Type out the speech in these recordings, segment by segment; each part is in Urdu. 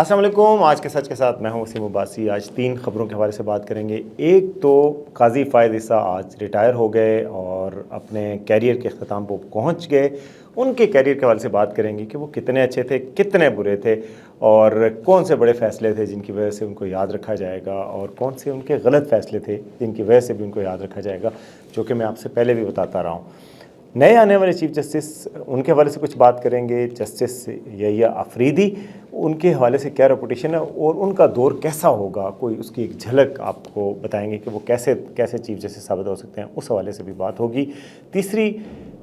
السلام علیکم. آج کے سچ کے ساتھ میں ہوں وسیم عباسی. آج 3 خبروں کے حوالے سے بات کریں گے. ایک تو قاضی فائز عیسیٰ آج ریٹائر ہو گئے اور اپنے کیریئر کے اختتام پر پہنچ گئے. ان کے کیریئر کے حوالے سے بات کریں گے کہ وہ کتنے اچھے تھے, کتنے برے تھے, اور کون سے بڑے فیصلے تھے جن کی وجہ سے ان کو یاد رکھا جائے گا, اور کون سے ان کے غلط فیصلے تھے جن کی وجہ سے بھی ان کو یاد رکھا جائے گا, جو کہ میں آپ سے پہلے بھی بتاتا رہا ہوں. نئے آنے والے چیف جسٹس, ان کے حوالے سے کچھ بات کریں گے. جسٹس یحییٰ آفریدی, ان کے حوالے سے کیا ریپوٹیشن ہے اور ان کا دور کیسا ہوگا, کوئی اس کی ایک جھلک آپ کو بتائیں گے کہ وہ کیسے چیف جسٹس ثابت ہو سکتے ہیں. اس حوالے سے بھی بات ہوگی. تیسری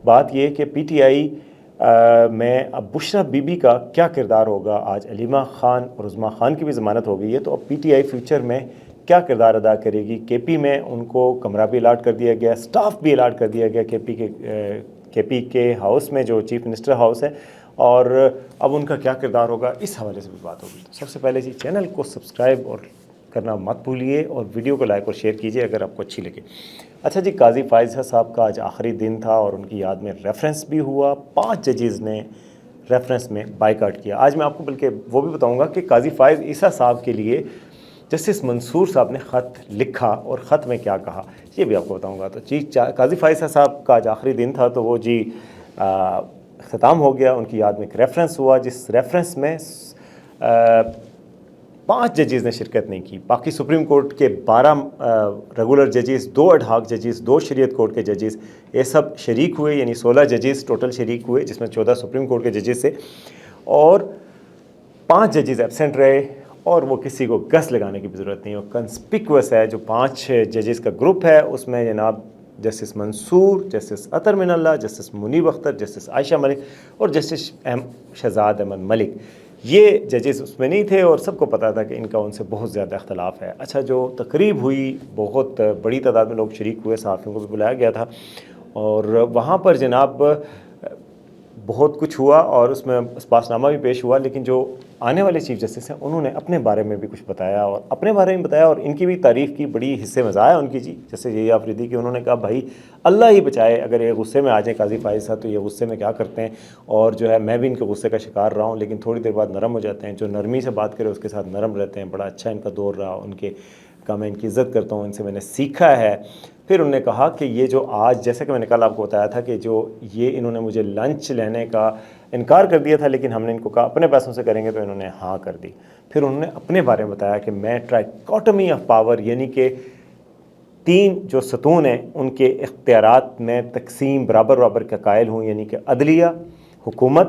بات یہ کہ پی ٹی آئی میں اب بشریٰ بی بی کا کیا کردار ہوگا. آج علیمہ خان اور عظمیٰ خان کی بھی ضمانت ہو گئی ہے, تو اب پی ٹی آئی فیوچر میں کیا کردار ادا کرے گی. کے پی میں ان کو کمرہ بھی الاٹ کر دیا گیا, سٹاف بھی الاٹ کر دیا گیا کے پی کے ہاؤس میں, جو چیف منسٹر ہاؤس ہے, اور اب ان کا کیا کردار ہوگا, اس حوالے سے بھی بات ہوگی. تو سب سے پہلے جی چینل کو سبسکرائب اور کرنا مت بھولیے, اور ویڈیو کو لائک اور شیئر کیجیے اگر آپ کو اچھی لگے. اچھا جی, قاضی فائز صاحب کا آج آخری دن تھا اور ان کی یاد میں ریفرنس بھی ہوا. 5 ججز نے ریفرنس میں بائیکاٹ کیا. آج میں آپ کو بلکہ وہ بھی بتاؤں گا کہ قاضی فائز عیسیٰ صاحب کے لیے جسٹس منصور صاحب نے خط لکھا اور خط میں کیا کہا, یہ بھی آپ کو بتاؤں گا. تو جی قاضی فائز صاحب کا آج آخری دن تھا, تو وہ جی اختتام ہو گیا. ان کی یاد میں ایک ریفرنس ہوا, جس ریفرنس میں 5 ججز نے شرکت نہیں کی. باقی سپریم کورٹ کے 12 ریگولر ججز, 2 ایڈ ہاک ججز, 2 شریعت کورٹ کے ججز, یہ سب شریک ہوئے, یعنی 16 ججز ٹوٹل شریک ہوئے, جس میں 14 سپریم کورٹ کے ججز سے, اور 5 ججز ایبسینٹ رہے. اور وہ کسی کو گس لگانے کی بھی ضرورت نہیں, وہ کنسپیکوس ہے. جو 5 ججز کا گروپ ہے اس میں جناب جسٹس منصور, جسٹس عطر من اللہ, جسٹس منیب اختر, جسٹس عائشہ ملک اور جسٹس شہزاد احمد ملک, یہ ججز اس میں نہیں تھے, اور سب کو پتہ تھا کہ ان کا ان سے بہت زیادہ اختلاف ہے. اچھا, جو تقریب ہوئی, بہت بڑی تعداد میں لوگ شریک ہوئے, صحافیوں کو بھی بلایا گیا تھا, اور وہاں پر جناب بہت کچھ ہوا اور اس میں اسپاس نامہ بھی پیش ہوا. لیکن جو آنے والے چیف جسٹس ہیں انہوں نے اپنے بارے میں بھی کچھ بتایا, اور اپنے بارے میں بتایا, اور ان کی بھی تعریف کی. بڑی حصے مزہ ہے ان کی جی, جیسے یحییٰ آفریدی کی, انہوں نے کہا بھائی اللہ ہی بچائے اگر یہ غصے میں آ جائیں قاضی فائز صاحب, تو یہ غصے میں کیا کرتے ہیں, اور جو ہے میں بھی ان کے غصے کا شکار رہا ہوں, لیکن تھوڑی دیر بعد نرم ہو جاتے ہیں. جو نرمی سے بات کرے اس کے ساتھ نرم رہتے ہیں. بڑا اچھا ان کا دور رہا, ان کے کا میں ان کی عزت کرتا ہوں, ان سے میں نے سیکھا ہے. پھر انہوں نے کہا کہ یہ جو آج, جیسا کہ میں نے کل آپ کو بتایا تھا کہ جو یہ انہوں نے مجھے لنچ لینے کا انکار کر دیا تھا, لیکن ہم نے ان کو کہا اپنے پیسوں سے کریں گے, تو انہوں نے ہاں کر دی. پھر انہوں نے اپنے بارے میں بتایا کہ میں ٹرائیکوٹمی آف پاور, یعنی کہ 3 جو ستون ہیں ان کے اختیارات میں تقسیم برابر کا قائل ہوں, یعنی کہ عدلیہ, حکومت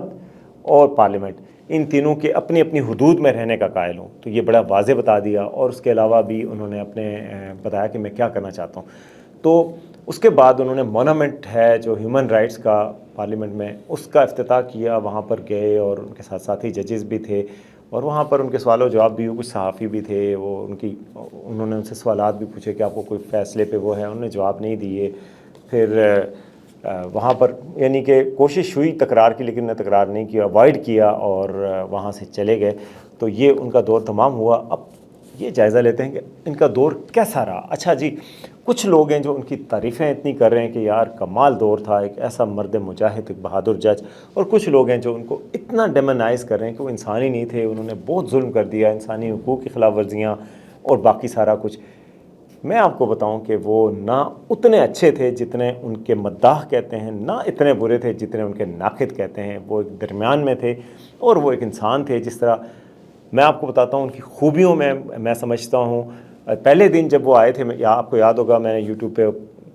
اور پارلیمنٹ, ان تینوں کے اپنی اپنی حدود میں رہنے کا قائل ہوں. تو یہ بڑا واضح بتا دیا, اور اس کے علاوہ بھی انہوں نے اپنے بتایا کہ میں کیا کرنا چاہتا ہوں. تو اس کے بعد انہوں نے مونومنٹ ہے جو ہیومن رائٹس کا پارلیمنٹ میں, اس کا افتتاح کیا. وہاں پر گئے اور ان کے ساتھ ساتھی ججز بھی تھے, اور وہاں پر ان کے سوال و جواب بھی ہوئے. کچھ صحافی بھی تھے, وہ انہوں نے ان سے سوالات بھی پوچھے کہ آپ کو کوئی فیصلے پہ وہ ہے, انہوں نے جواب نہیں دیے. پھر وہاں پر یعنی کہ کوشش ہوئی تکرار کی, لیکن انہوں نے تکرار نہیں کیا, اوائڈ کیا, اور وہاں سے چلے گئے. تو یہ ان کا دور تمام ہوا. اب یہ جائزہ لیتے ہیں کہ ان کا دور کیسا رہا. اچھا جی, کچھ لوگ ہیں جو ان کی تعریفیں اتنی کر رہے ہیں کہ یار کمال دور تھا, ایک ایسا مرد مجاہد, ایک بہادر جج, اور کچھ لوگ ہیں جو ان کو اتنا ڈیمونائز کر رہے ہیں کہ وہ انسان ہی نہیں تھے, انہوں نے بہت ظلم کر دیا, انسانی حقوق کی خلاف ورزیاں اور باقی سارا کچھ. میں آپ کو بتاؤں کہ وہ نہ اتنے اچھے تھے جتنے ان کے مداح کہتے ہیں, نہ اتنے برے تھے جتنے ان کے ناقد کہتے ہیں. وہ ایک درمیان میں تھے, اور وہ ایک انسان تھے. جس طرح میں آپ کو بتاتا ہوں ان کی خوبیوں میں سمجھتا ہوں, پہلے دن جب وہ آئے تھے, آپ کو یاد ہوگا میں نے یوٹیوب پہ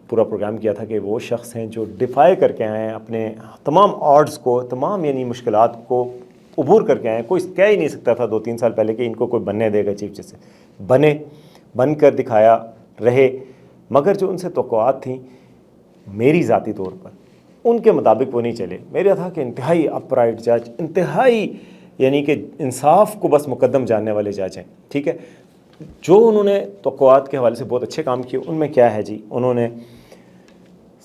پورا پروگرام کیا تھا کہ وہ شخص ہیں جو ڈیفائی کر کے آئے ہیں اپنے تمام آڈز کو, تمام یعنی مشکلات کو عبور کر کے آئے ہیں. کوئی کہہ ہی نہیں سکتا تھا 2-3 سال پہلے کہ ان کو کوئی بننے دے گا چیف جسٹس. بن کر دکھایا, رہے. مگر جو ان سے توقعات تھیں میری ذاتی طور پر, ان کے مطابق وہ نہیں چلے. میرا تھا کہ انتہائی اپرائٹ جج, انتہائی یعنی کہ انصاف کو بس مقدم جاننے والے جج ہیں. ٹھیک ہے, جو انہوں نے توقعات کے حوالے سے بہت اچھے کام کیے. ان میں کیا ہے جی, انہوں نے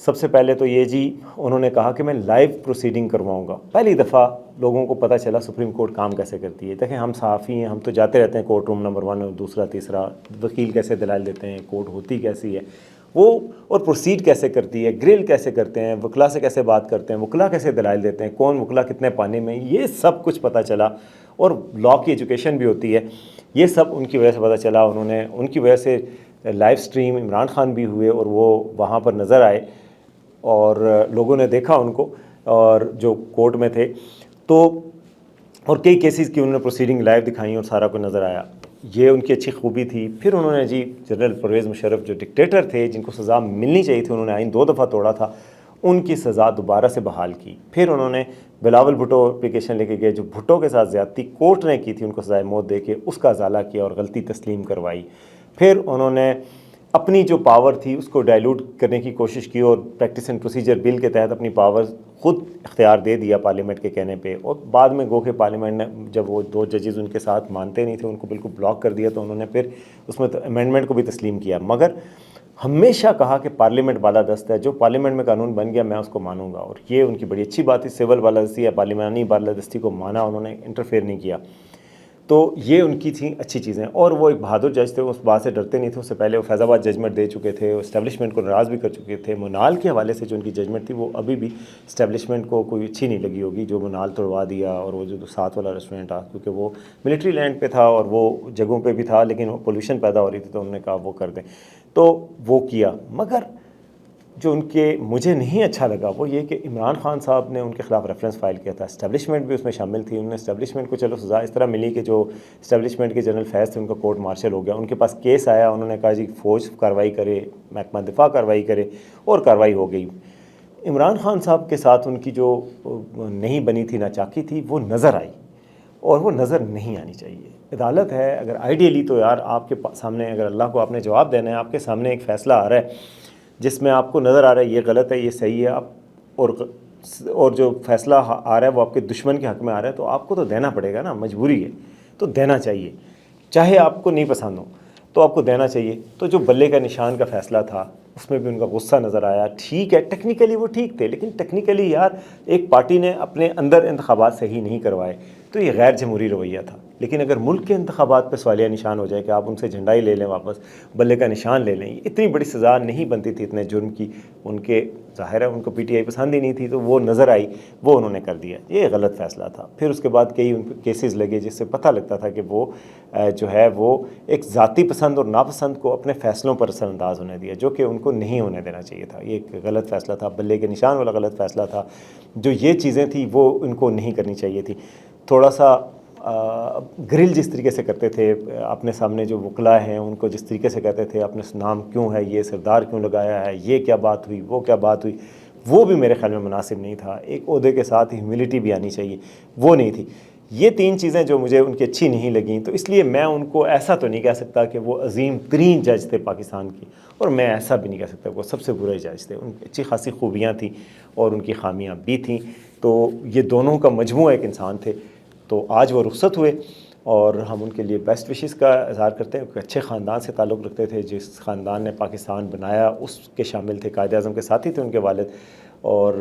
سب سے پہلے تو یہ جی, انہوں نے کہا کہ میں لائیو پروسیڈنگ کرواؤں گا. پہلی دفعہ لوگوں کو پتہ چلا سپریم کورٹ کام کیسے کرتی ہے. دیکھیں ہم صحافی ہیں, ہم تو جاتے رہتے ہیں کورٹ روم نمبر 1 اور دوسرا تیسرا, وکیل کیسے دلائل دیتے ہیں, کورٹ ہوتی کیسی ہے وہ, اور پروسیڈ کیسے کرتی ہے, گرل کیسے کرتے ہیں, وکلا سے کیسے بات کرتے ہیں, وکلا کیسے دلائل دیتے ہیں, کون وکلا کتنے پانی میں, یہ سب کچھ پتہ چلا. اور لاء کی ایجوکیشن بھی ہوتی ہے. یہ سب ان کی وجہ سے پتہ چلا. انہوں نے ان کی وجہ سے لائیو سٹریم عمران خان بھی ہوئے اور وہ وہاں پر نظر آئے اور لوگوں نے دیکھا ان کو اور جو کورٹ میں تھے تو اور کئی کیسز کی انہوں نے پروسیڈنگ لائیو دکھائیں اور سارا کو نظر آیا. یہ ان کی اچھی خوبی تھی. پھر انہوں نے جی جنرل پرویز مشرف جو ڈکٹیٹر تھے جن کو سزا ملنی چاہیے تھی, انہوں نے آئین 2 دفعہ توڑا تھا, ان کی سزا دوبارہ سے بحال کی. پھر انہوں نے بلاول بھٹو اپلیکیشن لے کے گئے, جو بھٹو کے ساتھ زیادتی کورٹ نے کی تھی ان کو سزائے موت دے کے اس کا ازالہ کیا اور غلطی تسلیم کروائی. پھر انہوں نے اپنی جو پاور تھی اس کو ڈائلوٹ کرنے کی کوشش کی اور پریکٹس اینڈ پروسیجر بل کے تحت اپنی پاور خود اختیار دے دیا پارلیمنٹ کے کہنے پہ. اور بعد میں گو کہ پارلیمنٹ نے جب وہ 2 ججز ان کے ساتھ مانتے نہیں تھے, ان کو بالکل بلاک کر دیا, تو انہوں نے پھر اس میں امینڈمنٹ کو بھی تسلیم کیا. مگر ہمیشہ کہا کہ پارلیمنٹ بالادست ہے, جو پارلیمنٹ میں قانون بن گیا میں اس کو مانوں گا. اور یہ ان کی بڑی اچھی بات تھی. سول بالادستی یا پارلیمانی بالادستی کو مانا, انہوں نے انٹرفیئر نہیں کیا. تو یہ ان کی تھیں اچھی چیزیں. اور وہ ایک بہادر جج تھے, اس بات سے ڈرتے نہیں تھے. اس سے پہلے وہ فیض آباد ججمنٹ دے چکے تھے, اسٹیبلشمنٹ کو ناراض بھی کر چکے تھے. منال کے حوالے سے جو ان کی ججمنٹ تھی وہ ابھی بھی اسٹیبلشمنٹ کو کوئی اچھی نہیں لگی ہوگی, جو منال توڑوا دیا اور وہ جو ساتھ والا ریسٹورنٹ تھا, کیونکہ وہ ملٹری لینڈ پہ تھا اور وہ جگہوں پہ بھی تھا لیکن پولوشن پیدا ہو رہی تھی, تو انہوں نے کہا وہ کر دیں, تو وہ کیا. مگر جو ان کے مجھے نہیں اچھا لگا وہ یہ کہ عمران خان صاحب نے ان کے خلاف ریفرنس فائل کیا تھا. اسٹیبلشمنٹ بھی اس میں شامل تھی. انہوں نے اسٹیبلشمنٹ کو چلو سزا اس طرح ملی کہ جو اسٹیبلشمنٹ کے جنرل فیض تھے ان کا کورٹ مارشل ہو گیا. ان کے پاس کیس آیا, انہوں نے کہا جی فوج کارروائی کرے, محکمہ دفاع کارروائی کرے, اور کارروائی ہو گئی. عمران خان صاحب کے ساتھ ان کی جو نہیں بنی تھی ناچاکی تھی وہ نظر آئی, اور وہ نظر نہیں آنی چاہیے. عدالت ہے, اگر آئیڈیلی تو یار آپ کے سامنے اگر اللہ کو آپ نے جواب دینا ہے, آپ کے سامنے ایک فیصلہ آ رہا ہے جس میں آپ کو نظر آ رہا ہے یہ غلط ہے یہ صحیح ہے, اور جو فیصلہ آ رہا ہے وہ آپ کے دشمن کے حق میں آ رہا ہے, تو آپ کو تو دینا پڑے گا نا, مجبوری ہے, تو دینا چاہیے. چاہے آپ کو نہیں پسند ہو تو آپ کو دینا چاہیے. تو جو بلے کا نشان کا فیصلہ تھا اس میں بھی ان کا غصہ نظر آیا. ٹھیک ہے ٹیکنیکلی وہ ٹھیک تھے, لیکن ٹیکنیکلی یار ایک پارٹی نے اپنے اندر انتخابات صحیح نہیں کروائے تو یہ غیر جمہوری رویہ تھا. لیکن اگر ملک کے انتخابات پہ سوالیہ نشان ہو جائے کہ آپ ان سے جھنڈا ہی لے لیں, واپس بلے کا نشان لے لیں, اتنی بڑی سزا نہیں بنتی تھی اتنے جرم کی. ان کے ظاہر ہے ان کو پی ٹی آئی پسند ہی نہیں تھی, تو وہ نظر آئی, وہ انہوں نے کر دیا. یہ غلط فیصلہ تھا. پھر اس کے بعد کئی ان کیسز لگے جس سے پتہ لگتا تھا کہ وہ جو ہے وہ ایک ذاتی پسند اور ناپسند کو اپنے فیصلوں پر اثر انداز ہونے دیا, جو کہ ان کو نہیں ہونے دینا چاہیے تھا. یہ ایک غلط فیصلہ تھا, بلے کے نشان والا غلط فیصلہ تھا. جو یہ چیزیں تھیں وہ ان کو نہیں کرنی چاہیے تھی. تھوڑا سا گرل جس طریقے سے کرتے تھے اپنے سامنے جو وکلا ہیں ان کو, جس طریقے سے کہتے تھے اپنے نام کیوں ہے یہ, سردار کیوں لگایا ہے, یہ کیا بات ہوئی, وہ کیا بات ہوئی, وہ بھی میرے خیال میں مناسب نہیں تھا. ایک عہدے کے ساتھ ہیوملٹی بھی آنی چاہیے, وہ نہیں تھی. یہ 3 چیزیں جو مجھے ان کی اچھی نہیں لگیں, تو اس لیے میں ان کو ایسا تو نہیں کہہ سکتا کہ وہ عظیم ترین جج تھے پاکستان کی, اور میں ایسا بھی نہیں کہہ سکتا کہ وہ سب سے برے جج تھے. ان کی اچھی خاصی خوبیاں تھیں اور ان کی خامیاں بھی تھیں. تو یہ دونوں کا مجموعہ ایک انسان تھے. تو آج وہ رخصت ہوئے اور ہم ان کے لیے بیسٹ وشز کا اظہار کرتے ہیں. کہ اچھے خاندان سے تعلق رکھتے تھے, جس خاندان نے پاکستان بنایا اس کے شامل تھے. قائد اعظم کے ساتھی تھے ان کے والد, اور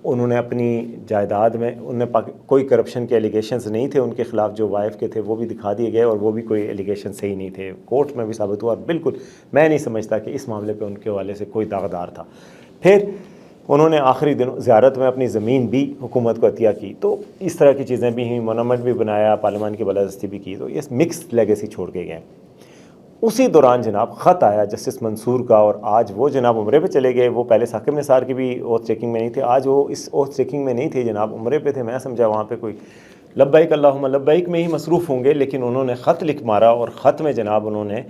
انہوں نے اپنی جائیداد میں کوئی کرپشن کے ایلیگیشنز نہیں تھے ان کے خلاف. جو وائف کے تھے وہ بھی دکھا دیے گئے, اور وہ بھی کوئی ایلیگیشن صحیح نہیں تھے, کورٹ میں بھی ثابت ہوا. بالکل میں نہیں سمجھتا کہ اس معاملے پہ ان کے حوالے سے کوئی داغدار تھا. پھر انہوں نے آخری دنوں زیارت میں اپنی زمین بھی حکومت کو عطیہ کی. تو اس طرح کی چیزیں بھی ہیں, مونومنٹ بھی بنایا, پارلیمان کی بالادستی بھی کی. تو یہ مکس لیگیسی چھوڑ کے گئے. اسی دوران جناب خط آیا جسٹس منصور کا, اور آج وہ جناب عمرے پہ چلے گئے. وہ پہلے ثاقب نثار کی بھی اوتھ ٹیکنگ میں نہیں تھے, آج وہ اس اوتھ ٹیکنگ میں نہیں تھے جناب, عمرے پہ تھے. میں سمجھا وہاں پہ کوئی لبیک اللہم لبیک میں ہی مصروف ہوں گے, لیکن انہوں نے خط لکھ مارا, اور خط میں جناب انہوں نے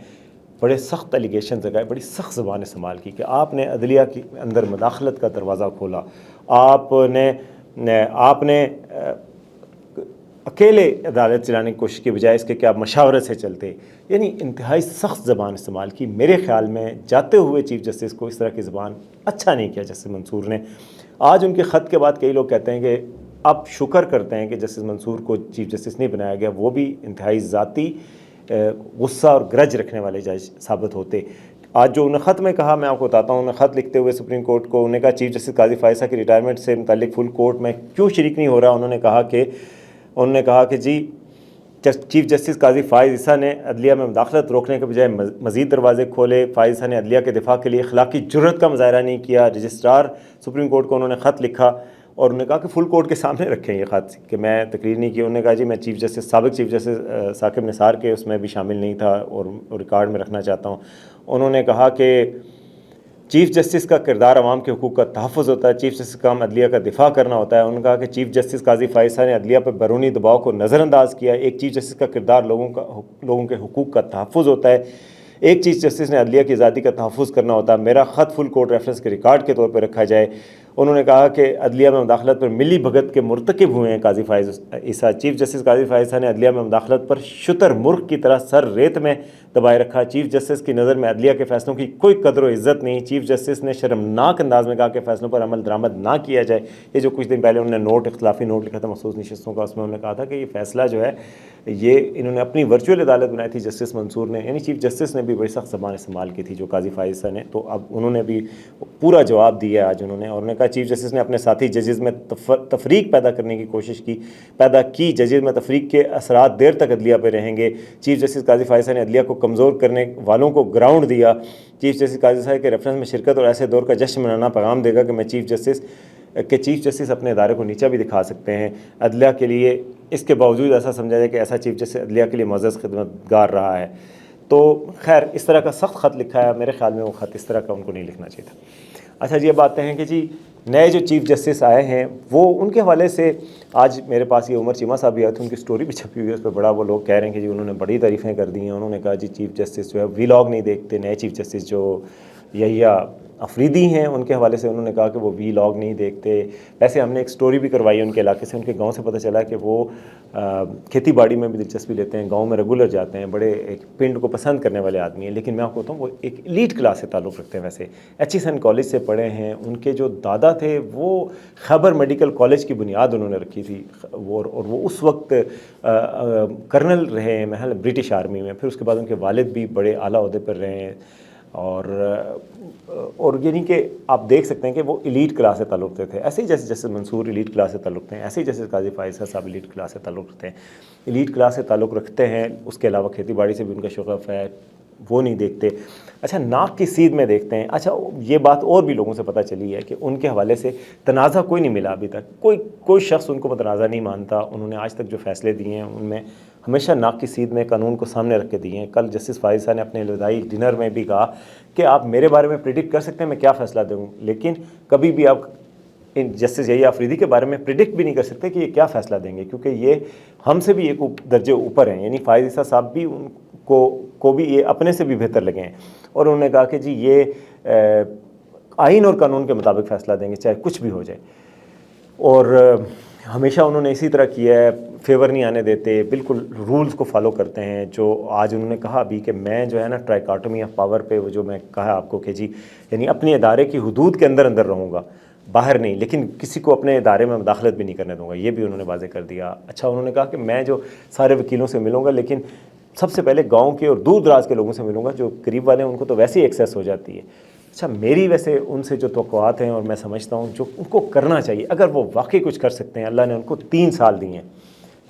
بڑے سخت ایلیگیشنز لگائے, بڑی سخت زبان استعمال کی کہ آپ نے عدلیہ کے اندر مداخلت کا دروازہ کھولا, آپ نے اکیلے عدالت چلانے کی کوشش کی بجائے اس کے کہ آپ مشاورت سے چلتے. یعنی انتہائی سخت زبان استعمال کی. میرے خیال میں جاتے ہوئے چیف جسٹس کو اس طرح کی زبان اچھا نہیں کیا جسٹس منصور نے. آج ان کے خط کے بعد کئی لوگ کہتے ہیں کہ اب شکر کرتے ہیں کہ جسٹس منصور کو چیف جسٹس نہیں بنایا گیا, وہ بھی انتہائی ذاتی غصہ اور گرج رکھنے والے جج ثابت ہوتے. آج جو انہیں خط میں کہا, میں آپ کو بتاتا ہوں, انہیں خط لکھتے ہوئے سپریم کورٹ کو انہوں نے کہا چیف جسٹس قاضی فائزہ کی ریٹائرمنٹ سے متعلق فل کورٹ میں کیوں شریک نہیں ہو رہا. انہوں نے کہا کہ جی چیف جسٹس قاضی فائز عیسیٰ نے عدلیہ میں مداخلت روکنے کے بجائے مزید دروازے کھولے. فائز عیسیٰ نے عدلیہ کے دفاع کے لیے اخلاقی جرأت کا مظاہرہ نہیں کیا. رجسٹرار سپریم کورٹ کو انہوں نے خط لکھا, اور انہوں نے کہا کہ فل کورٹ کے سامنے رکھیں یہ خط کہ میں تقریر نہیں کی. انہوں نے کہا جی میں چیف جسٹس سابق چیف جسٹس ثاقب نثار کے اس میں بھی شامل نہیں تھا اور ریکارڈ میں رکھنا چاہتا ہوں. انہوں نے کہا کہ چیف جسٹس کا کردار عوام کے حقوق کا تحفظ ہوتا ہے, چیف جسٹس کا کام عدلیہ کا دفاع کرنا ہوتا ہے. انہوں نے کہا کہ چیف جسٹس قاضی فائز صاحب نے عدلیہ پر بیرونی دباؤ کو نظر انداز کیا. ایک چیف جسٹس کا کردار لوگوں کے حقوق کا تحفظ ہوتا ہے, ایک چیف جسٹس نے عدلیہ کی آزادی کا تحفظ کرنا ہوتا ہے. میرا خط فل کورٹ ریفرنس کے ریکارڈ کے طور پہ رکھا جائے. انہوں نے کہا کہ عدلیہ میں مداخلت پر ملی بھگت کے مرتکب ہوئے ہیں قاضی فائز عیسیٰ. چیف جسٹس قاضی فائز صاحب نے عدلیہ میں مداخلت پر شتر مرغ کی طرح سر ریت میں دبائے رکھا. چیف جسٹس کی نظر میں عدلیہ کے فیصلوں کی کوئی قدر و عزت نہیں. چیف جسٹس نے شرمناک انداز میں کہا کہ فیصلوں پر عمل درآمد نہ کیا جائے. یہ جو کچھ دن پہلے انہوں نے اختلافی نوٹ لکھا تھا مخصوص نشستوں کا, اس میں انہوں نے کہا تھا کہ یہ فیصلہ جو ہے یہ انہوں نے اپنی ورچوئل عدالت بنائی تھی جسٹس منصور نے, یعنی چیف جسٹس نے بھی بڑی سخت زبان استعمال کی تھی جو قاضی فائز صاحب نے. تو اب انہوں نے بھی پورا جواب دیا آج انہوں نے کہا چیف جسٹس نے اپنے ساتھی ججز میں تفریق پیدا کرنے کی کوشش پیدا کی. ججز میں تفریق کے اثرات دیر تک عدلیہ پہ رہیں گے. چیف جسٹس قاضی فائز صاحب نے عدلیہ کو کمزور کرنے والوں کو گراؤنڈ دیا. چیف جسٹس قاضی صاحب کے ریفرنس میں شرکت اور ایسے دور کا جشن منانا پیغام دے گا کہ چیف جسٹس اپنے ادارے کو نیچا بھی دکھا سکتے ہیں عدلیہ کے لیے. اس کے باوجود ایسا سمجھا جائے کہ ایسا چیف جسٹس عدلیہ کے لیے معزز خدمتگار رہا ہے. تو خیر اس طرح کا سخت خط لکھا ہے, میرے خیال میں وہ خط اس طرح کا ان کو نہیں لکھنا چاہیے تھا. اچھا جی اب آتے ہیں کہ جی نئے جو چیف جسٹس آئے ہیں وہ ان کے حوالے سے آج میرے پاس یہ عمر چیمہ صاحب بھی آئے تھے, ان کی سٹوری بھی چھپی ہوئی ہے, اس پہ بڑا وہ لوگ کہہ رہے ہیں کہ جی انہوں نے بڑی تعریفیں کر دی ہیں. انہوں نے کہا جی چیف جسٹس جو ہے ویلاگ نہیں دیکھتے. نئے چیف جسٹس جو یحییٰ افریدی ہیں ان کے حوالے سے انہوں نے کہا کہ وہ ویلاگ نہیں دیکھتے. ویسے ہم نے ایک سٹوری بھی کروائی ہے ان کے علاقے سے, ان کے گاؤں سے پتہ چلا کہ وہ کھیتی باڑی میں بھی دلچسپی لیتے ہیں, گاؤں میں ریگولر جاتے ہیں, بڑے ایک پنڈ کو پسند کرنے والے آدمی ہیں. لیکن میں آپ کو بتاؤں وہ ایک ایلیٹ کلاس سے تعلق رکھتے ہیں. ویسے ایچ کالج سے پڑھے ہیں. ان کے جو دادا تھے وہ خیبر میڈیکل کالج کی بنیاد انہوں نے رکھی تھی, اور وہ اس وقت کرنل رہے ہیں محل برٹش آرمی میں. پھر اس کے بعد ان کے والد بھی بڑے اعلیٰ عہدے پر رہے ہیں, اور یعنی کہ آپ دیکھ سکتے ہیں کہ وہ ایلیٹ کلاس سے تعلق رکھتے تھے. ایسے ہی جیسے جسٹس منصور ایلیٹ کلاس سے تعلق رکھتے ہیں, ایسے ہی جیسے قاضی فائز صاحب ایلیٹ کلاس سے تعلق رکھتے ہیں. ایلیٹ کلاس سے تعلق رکھتے ہیں, اس کے علاوہ کھیتی باڑی سے بھی ان کا شغف ہے, وہ نہیں دیکھتے. اچھا ناک کی سیدھ میں دیکھتے ہیں. اچھا یہ بات اور بھی لوگوں سے پتہ چلی ہے کہ ان کے حوالے سے تنازع کوئی نہیں ملا ابھی تک, کوئی شخص ان کو متنازع نہیں مانتا. انہوں نے آج تک جو فیصلے دیے ہیں ان میں ہمیشہ ناک کی سیدھ میں قانون کو سامنے رکھ کے دیے ہیں. کل جسٹس فائز صاحب نے اپنے الوداعی ڈنر میں بھی کہا کہ آپ میرے بارے میں پریڈکٹ کر سکتے ہیں میں کیا فیصلہ دوں, لیکن کبھی بھی آپ جسٹس یحییٰ افریدی کے بارے میں پریڈکٹ بھی نہیں کر سکتے کہ یہ کیا فیصلہ دیں گے, کیونکہ یہ ہم سے بھی ایک درجے اوپر ہیں. یعنی فائز عیسیٰ صاحب بھی ان کو بھی یہ اپنے سے بھی بہتر لگے ہیں, اور انہوں نے کہا کہ جی یہ آئین اور قانون کے مطابق فیصلہ دیں گے چاہے کچھ بھی ہو جائے. اور ہمیشہ انہوں نے اسی طرح کیا ہے, فیور نہیں آنے دیتے, بالکل رولز کو فالو کرتے ہیں. جو آج انہوں نے کہا ابھی کہ میں جو ہے نا ٹرائیکاٹومی آف پاور پہ وہ جو میں کہا آپ کو کہ جی یعنی اپنے ادارے کی حدود کے اندر رہوں گا, باہر نہیں, لیکن کسی کو اپنے ادارے میں مداخلت بھی نہیں کرنے دوں گا, یہ بھی انہوں نے واضح کر دیا. اچھا انہوں نے کہا کہ میں جو سارے وکیلوں سے ملوں گا لیکن سب سے پہلے گاؤں کے اور دور دراز کے لوگوں سے ملوں گا, جو قریب والے ہیں ان کو تو ویسے ہی ایکسیس ہو جاتی ہے. اچھا میری ویسے ان سے جو توقعات ہیں اور میں سمجھتا ہوں جو ان کو کرنا چاہیے, اگر وہ واقعی کچھ کر سکتے ہیں, اللہ نے ان کو 3 سال دیے ہیں,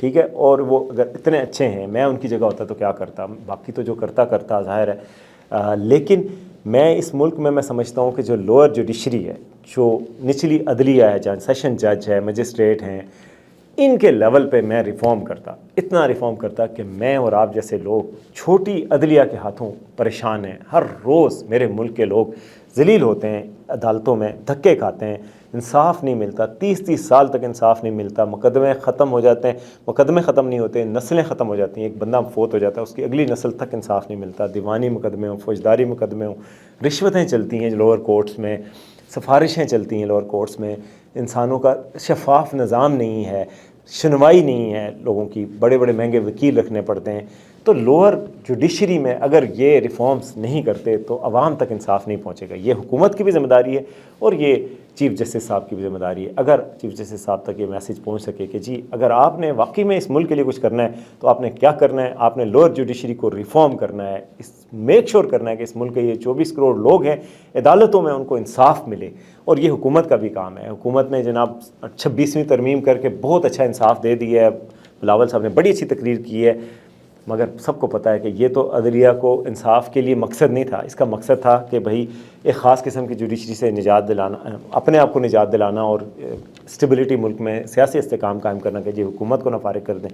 ٹھیک ہے, اور وہ اگر اتنے اچھے ہیں, میں ان کی جگہ ہوتا تو کیا کرتا, باقی تو جو کرتا ظاہر ہے. لیکن میں اس ملک میں سمجھتا ہوں کہ جو لوئر جوڈیشری ہے, جو نچلی عدلیہ ہے, جہاں سیشن جج ہے, مجسٹریٹ ہیں, ان کے لیول پہ میں ریفارم کرتا, اتنا ریفارم کرتا کہ میں اور آپ جیسے لوگ چھوٹی عدلیہ کے ہاتھوں پریشان ہیں. ہر روز میرے ملک کے لوگ ذلیل ہوتے ہیں, عدالتوں میں دھکے کھاتے ہیں, انصاف نہیں ملتا, 30 سال تک انصاف نہیں ملتا, مقدمے ختم ہو جاتے ہیں, مقدمے ختم نہیں ہوتے, نسلیں ختم ہو جاتی ہیں. ایک بندہ فوت ہو جاتا ہے, اس کی اگلی نسل تک انصاف نہیں ملتا. دیوانی مقدمے ہوں, فوجداری مقدمے ہوں, رشوتیں چلتی ہیں لوور کورٹس میں, سفارشیں چلتی ہیں لوور کورٹس میں, انسانوں کا شفاف نظام نہیں ہے, سنوائی نہیں ہے لوگوں کی, بڑے بڑے مہنگے وکیل رکھنے پڑتے ہیں. تو لوور جوڈیشری میں اگر یہ ریفارمز نہیں کرتے تو عوام تک انصاف نہیں پہنچے گا. یہ حکومت کی بھی ذمہ داری ہے اور یہ چیف جسٹس صاحب کی بھی ذمہ داری ہے. اگر چیف جسٹس صاحب تک یہ میسیج پہنچ سکے کہ جی اگر آپ نے واقعی میں اس ملک کے لیے کچھ کرنا ہے تو آپ نے کیا کرنا ہے, آپ نے لوور جوڈیشری کو ریفارم کرنا ہے, میک شور کرنا ہے کہ اس ملک کے یہ 24 کروڑ لوگ ہیں, عدالتوں میں ان کو انصاف ملے. اور یہ حکومت کا بھی کام ہے. حکومت نے جناب 26ویں ترمیم کر کے بہت اچھا انصاف دے دیا ہے. بلاول صاحب نے بڑی اچھی تقریر کی ہے. مگر سب کو پتہ ہے کہ یہ تو عدلیہ کو انصاف کے لیے مقصد نہیں تھا، اس کا مقصد تھا کہ بھئی ایک خاص قسم کی جوڈیشری سے نجات دلانا، اپنے آپ کو نجات دلانا اور اسٹیبلٹی ملک میں سیاسی استحکام قائم کرنا کہ جی حکومت کو نہ فارغ کر دیں۔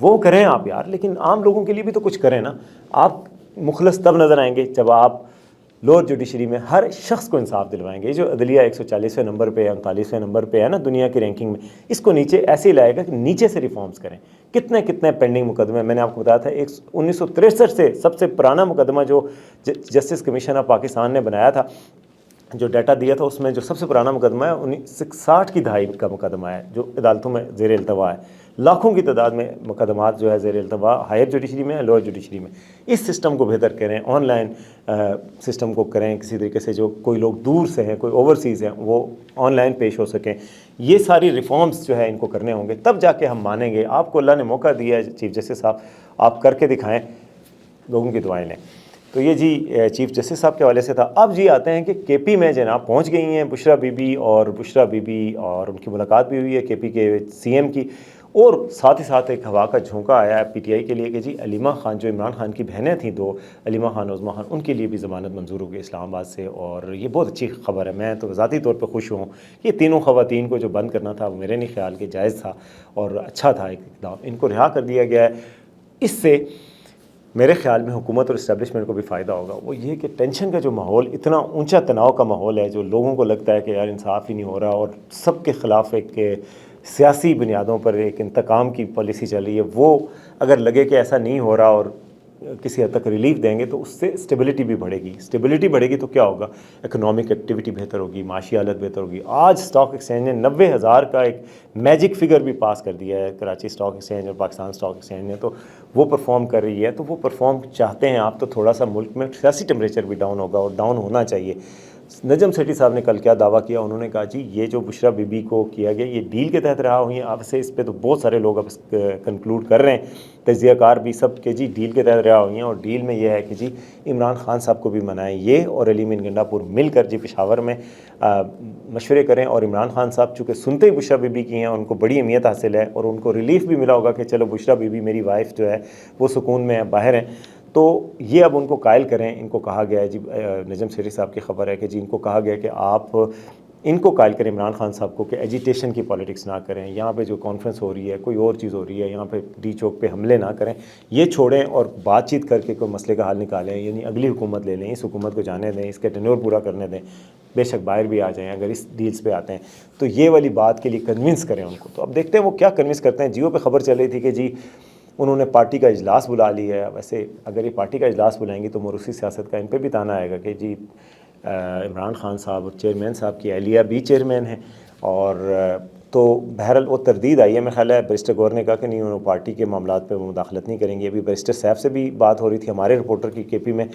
وہ کریں آپ یار، لیکن عام لوگوں کے لیے بھی تو کچھ کریں نا۔ آپ مخلص تب نظر آئیں گے جب آپ لوور جوڈیشری میں ہر شخص کو انصاف دلوائیں گے۔ یہ جو عدلیہ 140ویں نمبر پہ 39ویں نمبر پہ ہے نا دنیا کی رینکنگ میں، اس کو نیچے ایسے ہی لائے گا کہ نیچے سے ریفارمز کریں۔ کتنے پینڈنگ مقدمے، میں نے آپ کو بتایا تھا 1963 سے سب سے پرانا مقدمہ جو جسٹس کمیشن آف پاکستان نے بنایا تھا، جو ڈیٹا دیا تھا، اس میں جو سب سے پرانا مقدمہ ہے 1960 کی دہائی کا مقدمہ ہے جو عدالتوں میں زیر التوا ہے۔ لاکھوں کی تعداد میں مقدمات جو ہے زیر التوا ہائر جوڈیشری میں لوور جوڈیشری میں۔ اس سسٹم کو بہتر کریں، آن لائن سسٹم کو کریں کسی طریقے سے، جو کوئی لوگ دور سے ہیں، کوئی اوورسیز ہیں، وہ آن لائن پیش ہو سکیں۔ یہ ساری ریفارمز جو ہے ان کو کرنے ہوں گے، تب جا کے ہم مانیں گے۔ آپ کو اللہ نے موقع دیا ہے چیف جسٹس صاحب، آپ کر کے دکھائیں، لوگوں کی دعائیں لیں۔ تو یہ جی چیف جسٹس صاحب کے حوالے سے تھا۔ اب جی آتے ہیں کہ کے پی میں جناب پہنچ گئی ہیں بشریٰ بی بی، اور ان کی ملاقات بھی ہوئی ہے کے پی کے سی ایم کی، اور ساتھ ہی ساتھ ایک ہوا کا جھونکا آیا ہے پی ٹی آئی کے لیے کہ جی علیمہ خان جو عمران خان کی بہنیں تھیں دو، علیمہ خان عظمیٰ خان، ان کے لیے بھی ضمانت منظور ہو گئی اسلام آباد سے، اور یہ بہت اچھی خبر ہے۔ میں تو ذاتی طور پہ خوش ہوں کہ یہ تینوں خواتین کو جو بند کرنا تھا وہ میرے نہیں خیال کہ جائز تھا اور اچھا تھا ایک اقدام، ان کو رہا کر دیا گیا ہے۔ اس سے میرے خیال میں حکومت اور اسٹیبلشمنٹ کو بھی فائدہ ہوگا۔ وہ یہ کہ ٹینشن کا جو ماحول، اتنا اونچا تناؤ کا ماحول ہے، جو لوگوں کو لگتا ہے کہ یار انصاف ہی نہیں ہو رہا اور سب کے خلاف ایک سیاسی بنیادوں پر ایک انتقام کی پالیسی چل رہی ہے، وہ اگر لگے کہ ایسا نہیں ہو رہا اور کسی حد تک ریلیف دیں گے تو اس سے اسٹیبلٹی بھی بڑھے گی۔ اسٹیبلٹی بڑھے گی تو کیا ہوگا؟ اکنامک ایکٹیویٹی بہتر ہوگی، معاشی حالت بہتر ہوگی۔ آج اسٹاک ایکسچینج نے 90,000 کا ایک میجک فگر بھی پاس کر دیا ہے، کراچی اسٹاک ایکسچینج اور پاکستان اسٹاک ایکسچینج نے، تو وہ پرفارم کر رہی ہے۔ تو وہ پرفارم چاہتے ہیں آپ تو تھوڑا سا ملک میں سیاسی ٹمپریچر بھی ڈاؤن ہوگا، اور ڈاؤن ہونا چاہیے۔ نجم سیٹھی صاحب نے کل کیا دعویٰ کیا، انہوں نے کہا جی یہ جو بشریٰ بی بی کو کیا گیا یہ ڈیل کے تحت رہا ہوئی ہیں۔ اب سے اس پہ تو بہت سارے لوگ اب کنکلوڈ کر رہے ہیں، تجزیہ کار بھی سب کہ جی ڈیل کے تحت رہا ہوئی ہیں، اور ڈیل میں یہ ہے کہ جی عمران خان صاحب کو بھی منائیں، یہ اور علی مین گنڈا پور مل کر جی پشاور میں مشورے کریں، اور عمران خان صاحب چونکہ سنتے ہی بشریٰ بی بی کی ہیں، ان کو بڑی اہمیت حاصل ہے اور ان کو ریلیف بھی ملا ہوگا کہ چلو بشریٰ بی بی میری وائف جو ہے وہ سکون میں ہے، باہر ہیں، تو یہ اب ان کو قائل کریں۔ ان کو کہا گیا ہے جی، نجم سیٹھی صاحب کی خبر ہے کہ جی ان کو کہا گیا کہ آپ ان کو قائل کریں عمران خان صاحب کو کہ ایجیٹیشن کی پالیٹکس نہ کریں، یہاں پہ جو کانفرنس ہو رہی ہے کوئی اور چیز ہو رہی ہے، یہاں پہ ڈی چوک پہ حملے نہ کریں، یہ چھوڑیں اور بات چیت کر کے کوئی مسئلے کا حل نکالیں، یعنی اگلی حکومت لے لیں، اس حکومت کو جانے دیں، اس کے ٹینیور پورا کرنے دیں، بے شک باہر بھی آ جائیں اگر اس ڈیلز پہ آتے ہیں، تو یہ والی بات کے لیے کنونس کریں ان کو۔ تو اب دیکھتے ہیں وہ کیا کنونس کرتے ہیں۔ جیو پہ خبر چل رہی تھی کہ جی انہوں نے پارٹی کا اجلاس بلا لیا ہے۔ ویسے اگر یہ پارٹی کا اجلاس بلائیں گی تو موروثی سیاست کا ان پہ بھی تانا آئے گا کہ جی عمران خان صاحب چیئرمین صاحب کی اہلیہ بھی چیئرمین ہیں، اور تو بہرحال وہ تردید آئی ہے۔ میرا خیال ہے بیرسٹر گور نے کہا کہ نہیں، انہوں پارٹی کے معاملات پہ وہ مداخلت نہیں کریں گے۔ ابھی بیرسٹر صاحب سے بھی بات ہو رہی تھی ہمارے رپورٹر کی کے پی میں،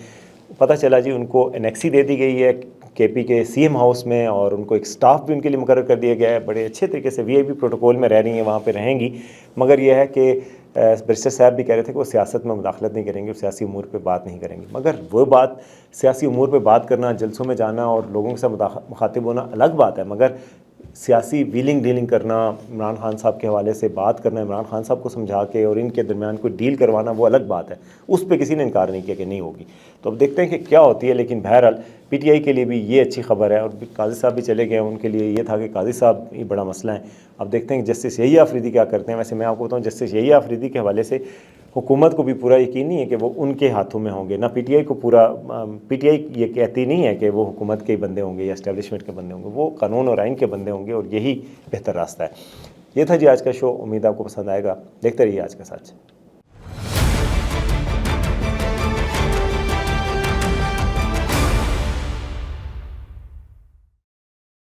پتہ چلا جی ان کو انیکسی دے دی گئی ہے کے پی کے سی ایم ہاؤس میں، اور ان کو ایک سٹاف بھی ان کے لیے مقرر کر دیا گیا ہے، بڑے اچھے طریقے سے وی آئی پی پروٹوکول میں رہ رہی ہیں، وہاں پہ رہیں گی، مگر یہ ہے کہ بیرسٹر صاحب بھی کہہ رہے تھے کہ وہ سیاست میں مداخلت نہیں کریں گے، وہ سیاسی امور پہ بات نہیں کریں گے۔ مگر وہ بات، سیاسی امور پہ بات کرنا، جلسوں میں جانا اور لوگوں کے ساتھ مخاطب ہونا الگ بات ہے، مگر سیاسی ویلنگ ڈیلنگ کرنا، عمران خان صاحب کے حوالے سے بات کرنا، عمران خان صاحب کو سمجھا کے اور ان کے درمیان کوئی ڈیل کروانا، وہ الگ بات ہے، اس پہ کسی نے انکار نہیں کیا کہ نہیں ہوگی۔ تو اب دیکھتے ہیں کہ کیا ہوتی ہے، لیکن بہرحال پی ٹی آئی کے لیے بھی یہ اچھی خبر ہے، اور قاضی صاحب بھی چلے گئے، ان کے لیے یہ تھا کہ قاضی صاحب یہ بڑا مسئلہ ہے۔ اب دیکھتے ہیں کہ جسٹس یحییٰ آفریدی کیا کرتے ہیں۔ ویسے میں آپ کو بتاؤں، جسٹس یحییٰ آفریدی کے حوالے سے حکومت کو بھی پورا یقین نہیں ہے کہ وہ ان کے ہاتھوں میں ہوں گے، نہ پی ٹی آئی کو پورا، پی ٹی آئی یہ کہتی نہیں ہے کہ وہ حکومت کے بندے ہوں گے یا اسٹیبلشمنٹ کے بندے ہوں گے، وہ قانون اور آئین کے بندے ہوں گے، اور یہی بہتر راستہ ہے۔ یہ تھا جی آج کا شو، امید آپ کو پسند آئے گا، دیکھتے رہیے آج کا سچ۔